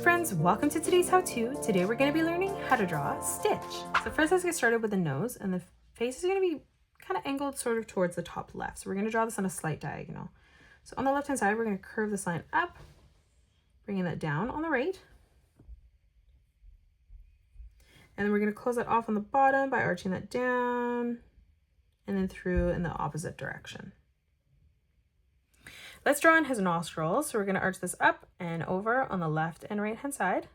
friends, welcome to today's how-to. Today we're going to be learning how to draw a stitch. So first let's get started with the nose, and the face is going to be kind of angled sort of towards the top left. So we're going to draw this on a slight diagonal. So on the left hand side we're going to curve this line up, bringing that down on the right. And then we're going to close that off on the bottom by arching that down and then through in the opposite direction. Let's draw in his nostrils. So we're going to arch this up and over on the left and right hand side.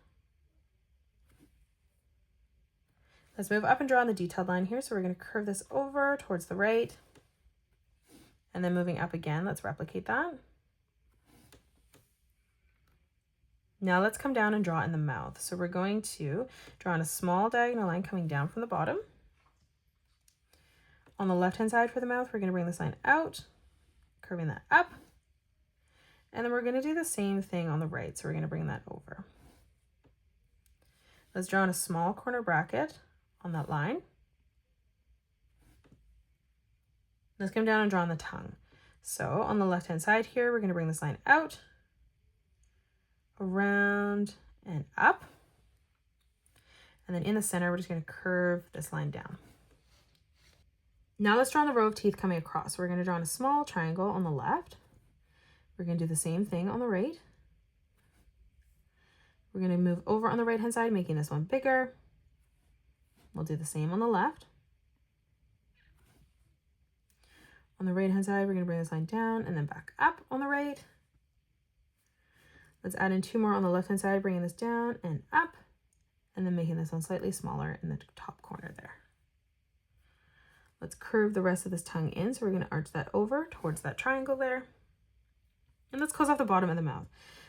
Let's move up and draw on the detailed line here. So we're going to curve this over towards the right and then moving up again. Let's replicate that. Now let's come down and draw in the mouth. So we're going to draw in a small diagonal line coming down from the bottom. On the left hand side for the mouth, we're going to bring this line out, curving that up. And then we're going to do the same thing on the right. So we're going to bring that over. Let's draw in a small corner bracket on that line. Let's come down and draw on the tongue. So on the left hand side here, we're going to bring this line out, around and up. And then in the center, we're just going to curve this line down. Now let's draw on the row of teeth coming across. So we're going to draw in a small triangle on the left. We're going to do the same thing on the right. We're going to move over on the right hand side, making this one bigger. We'll do the same on the left. On the right hand side, we're going to bring this line down and then back up on the right. Let's add in two more on the left hand side, bringing this down and up, and then making this one slightly smaller in the top corner there. Let's curve the rest of this tongue in. So we're going to arch that over towards that triangle there. And let's close off the bottom of the mouth.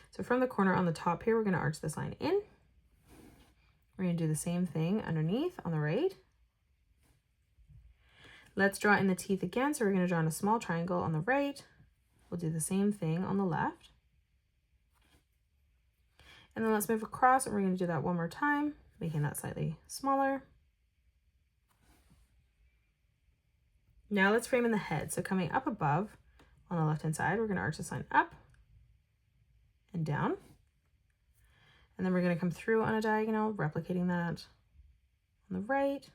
So from the corner on the top here, we're going to arch this line in. We're going to do the same thing underneath on the right. Let's draw in the teeth again. So we're going to draw in a small triangle on the right. We'll do the same thing on the left. And then let's move across, and we're going to do that one more time, making that slightly smaller. Now let's frame in the head. So coming up above on the left hand side, we're going to arch this line up and down. And then we're going to come through on a diagonal, replicating that on the right.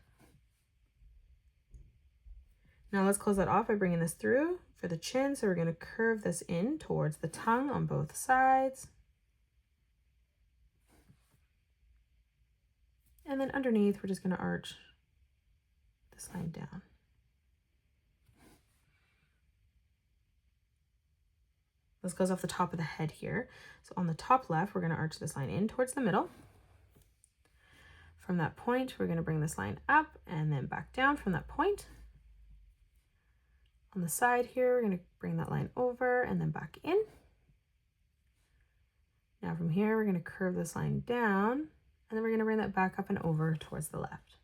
Now let's close that off by bringing this through for the chin. So we're going to curve this in towards the tongue on both sides. And then underneath, we're just going to arch this line down. This goes off the top of the head here. So on the top left, we're going to arch this line in towards the middle. From that point, we're going to bring this line up and then back down from that point. On the side here, we're going to bring that line over and then back in. Now from here, we're going to curve this line down, and then we're going to bring that back up and over towards the left.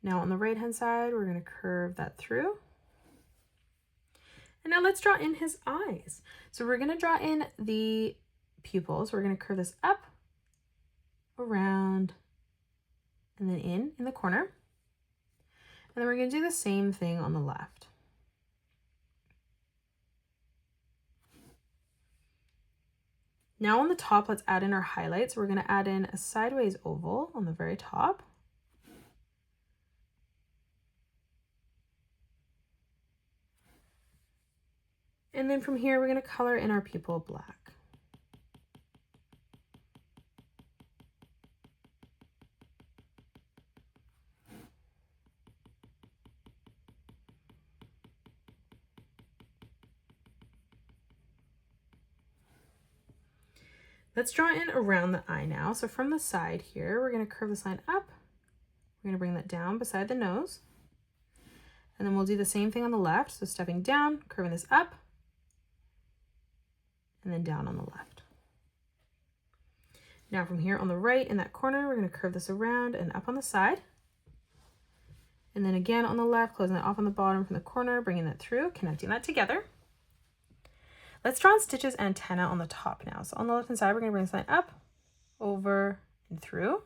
Now on the right hand side, we're going to curve that through. And now let's draw in his eyes. So we're going to draw in the pupils. We're going to curve this up, around, and then in the corner. And then we're going to do the same thing on the left. Now on the top, let's add in our highlights. We're going to add in a sideways oval on the very top. And then from here, we're going to color in our pupil black. Let's draw in around the eye now. So from the side here, we're going to curve this line up. We're going to bring that down beside the nose. And then we'll do the same thing on the left. So stepping down, curving this up, and then down on the left. Now from here on the right in that corner, we're going to curve this around and up on the side. And then again on the left, closing that off on the bottom from the corner, bringing that through, connecting that together. Let's draw on Stitch's antenna on the top now. So on the left hand side, we're going to bring this line up, over, and through.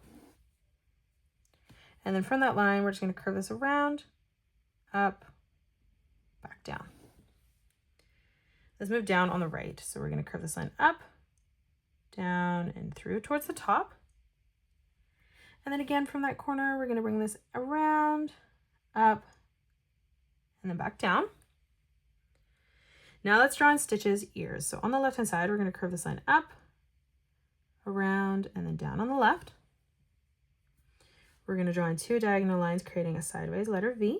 And then from that line, we're just going to curve this around, up, back down. Let's move down on the right. So we're going to curve this line up, down and through towards the top. And then again from that corner, we're going to bring this around, up, and then back down. Now let's draw in Stitch's ears. So on the left hand side, we're going to curve this line up, around, and then down on the left. We're going to draw in 2 diagonal lines, creating a sideways letter V.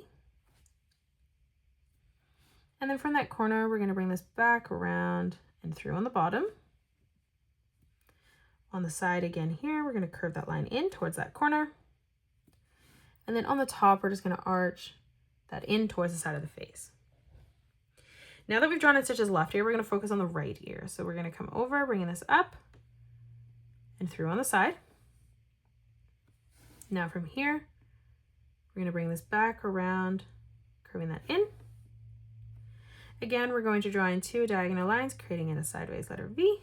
And then from that corner, we're going to bring this back around and through on the bottom. On the side again here, we're going to curve that line in towards that corner. And then on the top, we're just going to arch that in towards the side of the face. Now that we've drawn in Stitch's left ear, we're going to focus on the right ear. So we're going to come over, bringing this up and through on the side. Now from here, we're going to bring this back around, curving that in. Again, we're going to draw in 2 diagonal lines, creating in a sideways letter V.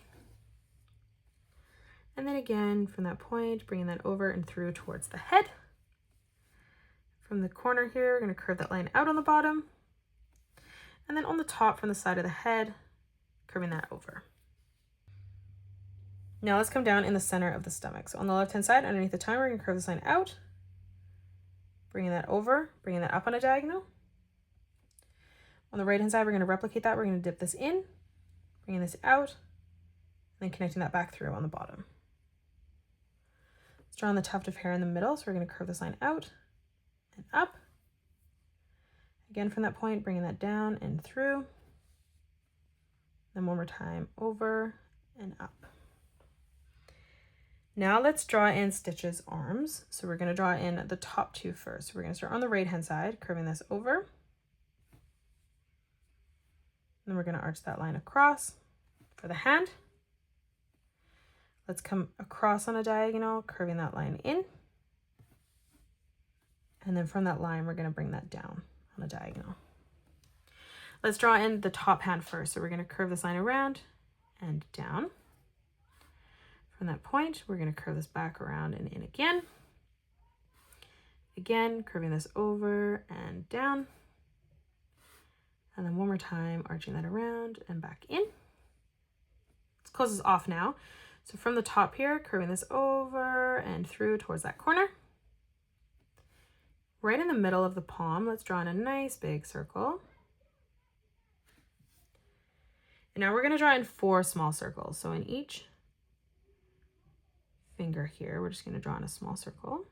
And then again, from that point, bringing that over and through towards the head. From the corner here, we're going to curve that line out on the bottom. And then on the top from the side of the head, curving that over. Now let's come down in the center of the stomach. So on the left-hand side, underneath the tongue, we're going to curve this line out, bringing that over, bringing that up on a diagonal. On the right-hand side, we're going to replicate that. We're going to dip this in, bringing this out, and then connecting that back through on the bottom. Let's draw on the tuft of hair in the middle. So we're going to curve this line out and up. Again, from that point, bringing that down and through. Then one more time, over and up. Now let's draw in Stitch's arms. So we're going to draw in the top 2 first. So we're going to start on the right-hand side, curving this over. Then we're going to arch that line across for the hand. Let's come across on a diagonal, curving that line in. And then from that line, we're going to bring that down on a diagonal. Let's draw in the top hand first. So we're going to curve this line around and down. From that point, we're going to curve this back around and in again. Again, curving this over and down. And then one more time, arching that around and back in. Let's close this off now. So from the top here, curving this over and through towards that corner. Right in the middle of the palm, let's draw in a nice big circle. And now we're going to draw in 4 small circles. So in each finger here, we're just going to draw in a small circle.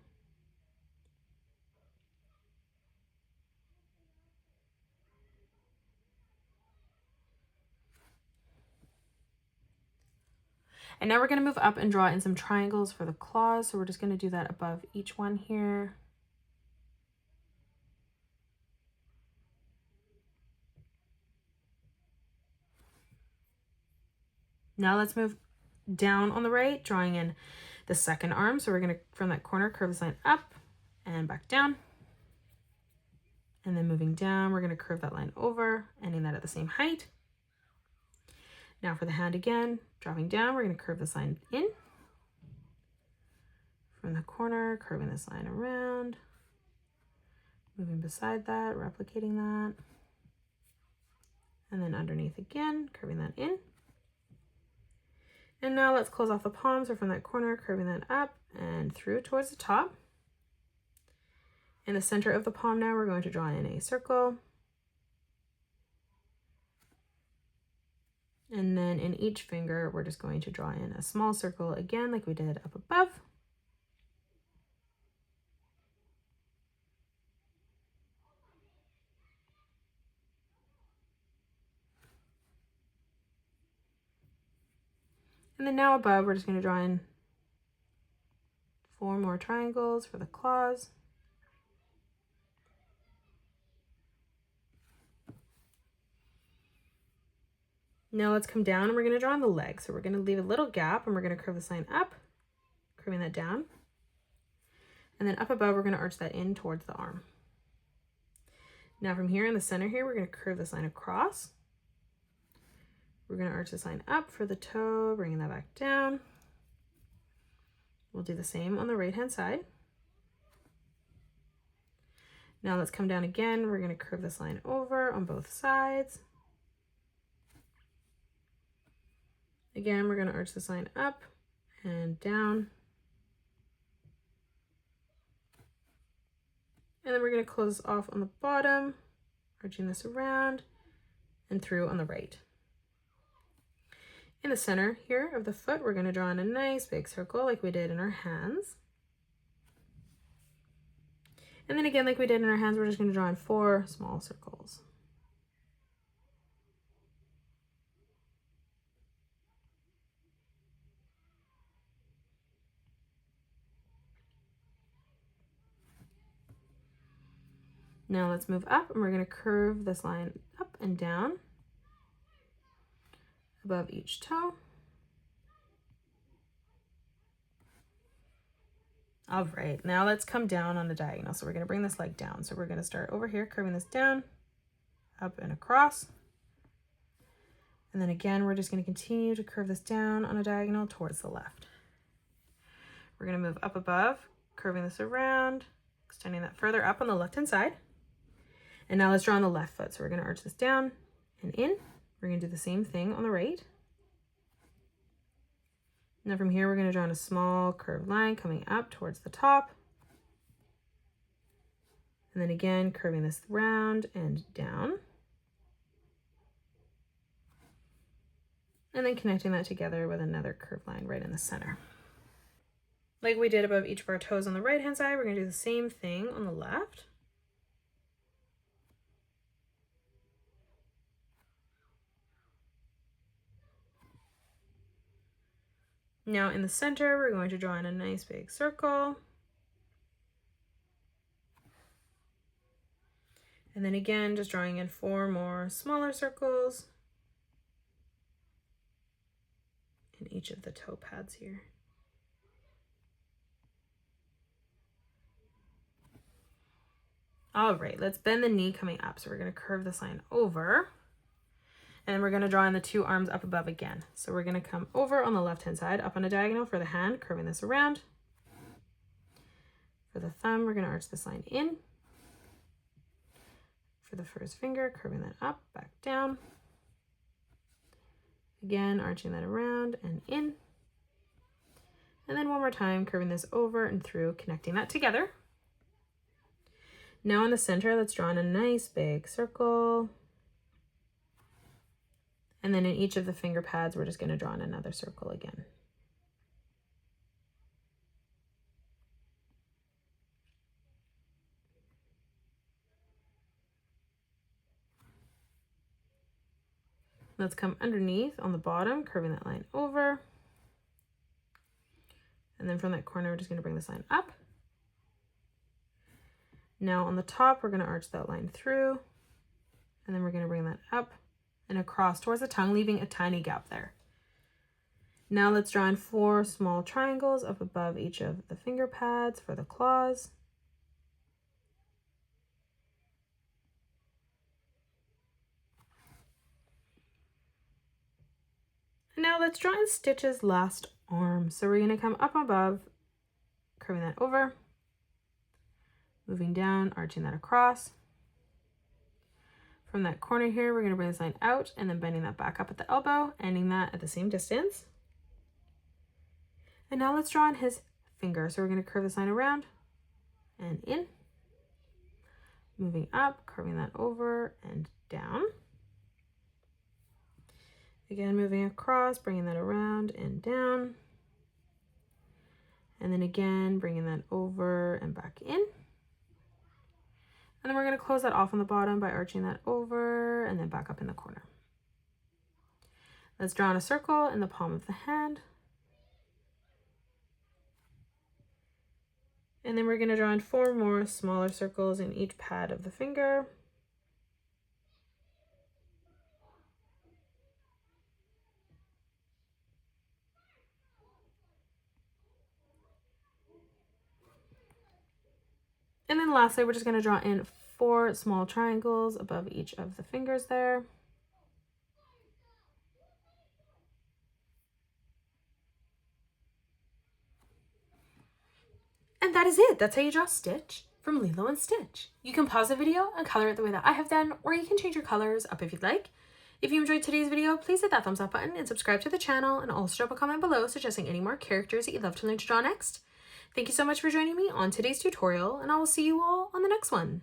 And now we're going to move up and draw in some triangles for the claws. So we're just going to do that above each one here. Now let's move down on the right, drawing in the second arm. So we're going to, from that corner, curve this line up and back down. And then moving down, we're going to curve that line over, ending that at the same height. Now for the hand again, dropping down, we're going to curve this line in. From the corner, curving this line around. Moving beside that, replicating that. And then underneath again, curving that in. And now let's close off the palm. So from that corner, curving that up and through towards the top. In the center of the palm now, we're going to draw in a circle. And then in each finger, we're just going to draw in a small circle again, like we did up above. And then now above, we're just going to draw in 4 more triangles for the claws. Now let's come down and we're going to draw on the leg. So we're going to leave a little gap and we're going to curve this line up, curving that down. And then up above, we're going to arch that in towards the arm. Now from here in the center here, we're going to curve this line across. We're going to arch this line up for the toe, bringing that back down. We'll do the same on the right-hand side. Now let's come down again. We're going to curve this line over on both sides. Again, we're going to arch this line up, and down. And then we're going to close this off on the bottom, arching this around and through on the right. In the center here of the foot, we're going to draw in a nice big circle like we did in our hands. And then again, like we did in our hands, we're just going to draw in 4 small circles. Now let's move up and we're going to curve this line up and down above each toe. All right, now let's come down on the diagonal. So we're going to bring this leg down. So we're going to start over here, curving this down, up and across. And then again, we're just going to continue to curve this down on a diagonal towards the left. We're going to move up above, curving this around, extending that further up on the left-hand side. And now let's draw on the left foot. So we're going to arch this down and in. We're going to do the same thing on the right. Now from here, we're going to draw in a small curved line coming up towards the top. And then again, curving this round and down. And then connecting that together with another curved line right in the center. Like we did above each of our toes on the right-hand side, we're going to do the same thing on the left. Now in the center, we're going to draw in a nice big circle. And then again, just drawing in 4 more smaller circles in each of the toe pads here. All right, let's bend the knee coming up. So we're going to curve this line over. And we're going to draw in the 2 arms up above again. So we're going to come over on the left-hand side, up on a diagonal for the hand, curving this around. For the thumb, we're going to arch this line in. For the first finger, curving that up, back down. Again, arching that around and in. And then one more time, curving this over and through, connecting that together. Now in the center, let's draw in a nice big circle. And then in each of the finger pads, we're just going to draw in another circle again. Let's come underneath on the bottom, curving that line over. And then from that corner, we're just going to bring this line up. Now on the top, we're going to arch that line through. And then we're going to bring that up and across towards the tongue, leaving a tiny gap there. Now let's draw in 4 small triangles up above each of the finger pads for the claws. And now let's draw in Stitch's last arm. So we're going to come up above, curving that over, moving down, arching that across. From that corner here, we're going to bring this line out and then bending that back up at the elbow, ending that at the same distance. And now let's draw in his finger. So we're going to curve this line around and in, moving up, curving that over and down. Again, moving across, bringing that around and down. And then again, bringing that over and back in. And then we're going to close that off on the bottom by arching that over and then back up in the corner. Let's draw in a circle in the palm of the hand. And then we're going to draw in 4 more smaller circles in each pad of the finger. And then lastly, we're just going to draw in 4 small triangles above each of the fingers there. And that is it. That's how you draw Stitch from Lilo and Stitch. You can pause the video and color it the way that I have done, or you can change your colors up if you'd like. If you enjoyed today's video, please hit that thumbs up button and subscribe to the channel, and also drop a comment below suggesting any more characters that you'd love to learn to draw next. Thank you so much for joining me on today's tutorial, and I will see you all on the next one.